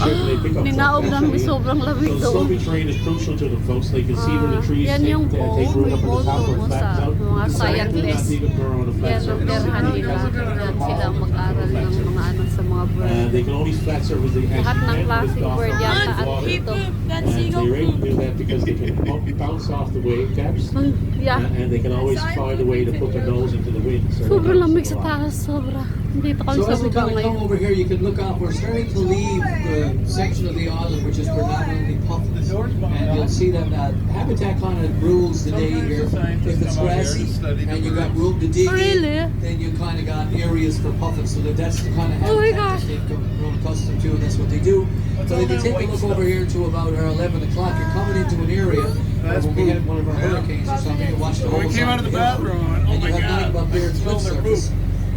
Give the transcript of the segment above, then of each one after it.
Chevrolet pickup truck. Ninaog namin actually. sobrang lamig So the doon. sloping terrain is crucial to them, folks. They can see where the trees Yan take yung root may up in the photo top where mo it flattens sa out. mga The sand will scientists. not even burrow on a flat Yan ang surface. perhan It nila. has a very Yan sila powerful mag-aral flat ng surface. mga ano sa mga bird. They can only flat surface the edge Lahat ng and klaseng lift off bird the yata at water. dito. And they're able to do that because they can bounce off the wave caps. Yeah. And they can always find a way to put their nose into the wind. So Sobrang lamig sa taas, sobra. Dito kami So sa as we baba kind of come ngayon. over here, you can look up. We're starting to leave the section of the island which is predominantly puffins, and you'll see that habitat kind of rules the day here. If it's grassy and you got room to dig Really? in, then you kind of got areas for puffins. So that's the kind of Oh my habitat gosh. that they've grown accustomed to, and that's what they do. So if you take a look over here to about 11 o'clock, you're coming into an area where when we had one of our hurricanes or something, you watch the whole We came out of the bathroom and and you have nothing but bare cliff surface.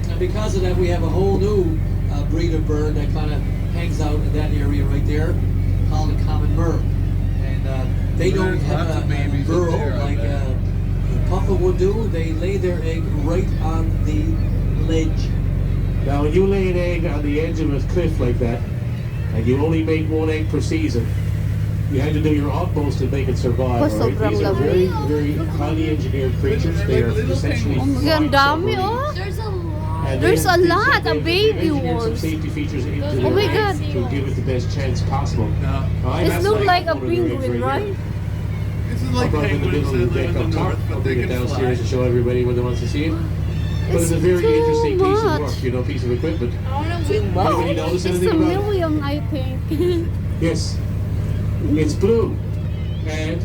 And because of that, we have a whole new breed of bird that kind of hangs out in that area right there, called the common murre. And they don't have Lots of babies up burrow there, I like bet. a puffin would do. They lay their egg right on the ledge. Now, when you lay an egg on the edge of a cliff like that, and you only make one egg per season, you had to do your utmost to make it survive. Oh, All right? sobrang These are lamig. very, very highly engineered creatures. They are essentially Oh my God, ang dami oh. There's a lot. And There's they- a they- lot, they've a baby engineered some ones. safety features into Oh their my eggs God. to give it the best chance possible. No. I It have looks like a one of their eggs penguin, right? This is I'll like put it in the penguins middle of that the live deck in up the top. north, I'll but they bring it can downstairs fly. to show everybody when they want to see it. But it's a very too interesting piece of much. work, you know, piece of equipment. I want to win. Anybody notice It's anything a about it? million, I think. Yes, it's blue, and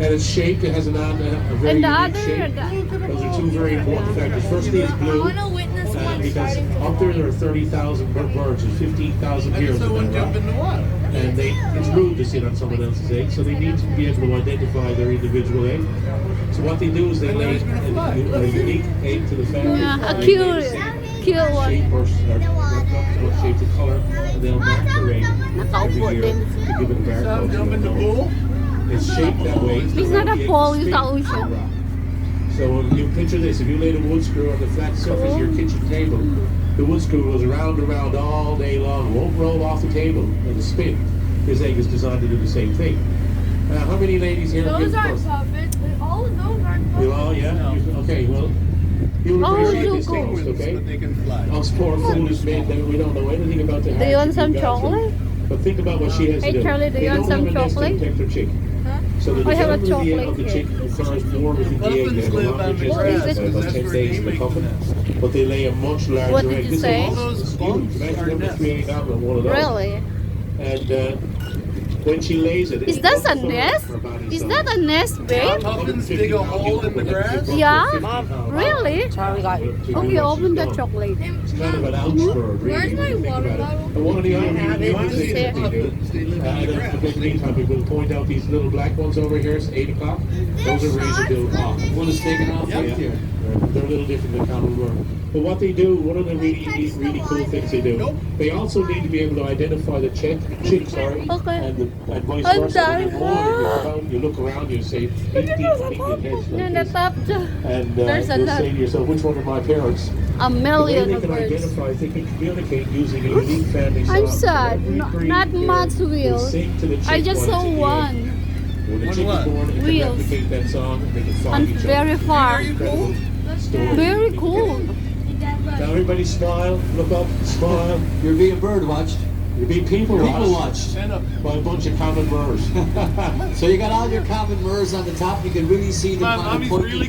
it's shaped. It has a very And the unique other, shape. Those are two very important factors. Firstly, it's I blue, want to witness one because starting to up there are 30,000 birds. There's 15,000 I pairs guess I of wouldn't them, jump in right? the water. And it's rude to sit on someone else's egg, so they need to be able to identify their individual egg. So what they do is they And now lay he's gonna fly. a unique egg to the family. Yeah, a They cute shape one. or shape the color, and they'll mark their egg Nakaupo every year din. to give it a Stop barcode. jump in the pool. It's shaped that way. It's not a The egg pool, is it's spin a ocean. on rock. So if you picture this, if you laid a wood screw on the flat surface of your kitchen table, the wood screw goes around and around all day long, won't roll off the table, and the spin. His egg is designed to do the same thing. How many ladies here have Those given aren't birth? puppets. All of those aren't You puppets. all, yeah? Okay, well, you Oh, appreciate you this go. thing, Penguins, okay? but they can fly. Us poor foolish men, that we don't know anything about the Do you want hatchet some you guys do. chocolate? But think about what she has Hey, to do. Charlie, do They you want don't some have a nest to chocolate? protect their chick. So the I have a development chocolate of the here. chick requires more within the egg. They Puffins have a live longer on the gestation grass, time, because about that's 10 where days they in the make puffin. the nest. But they lay a much larger What did egg. you This say? is All those huge. bumps Imagine are them nests. creating out of one of those. Really? And when she lays it, Is it that doesn't a fill up nest? her body Is size. that a nest, babe? Puffins dig a hole in the grass. Yeah? Really? Charlie got Okay, open the chocolate. It's kind of an ounce bird, really. Where's when my you think water about it. bottle? And one of the other have really it. things It's that they do, Puffins, they live in the in grass. the meantime, we're going to point out these little black ones over here. It's 8 o'clock. Those are razor-billed hawks. One is taken off right there. They're a little different than common worm. But what they do, one of the really neat, really cool things they do, they also need to be able to identify the chick, Okay. and vice I'm versa. done. When you're born, you look around, you say, 15 feet ahead like Yan, this. natap dyan. And There's a you'll lot. say to yourself, which one are my parents? A The way million they of can birds. identify, they can communicate using a unique family song. I'm So sad. every No- breed not here much will wheels. sing to the I chick just when saw it's in the egg. one. When the One chick what? is born, it can Wheels. replicate that song and they can find And each very other. far. Incredible story. Very cool. Now everybody smile, look up, smile. You're being bird watched. You're being people People watched watched. Stand up. by a bunch of common birds. So you got all your common murres on the top. You can really see them My kind of mommy's pointing really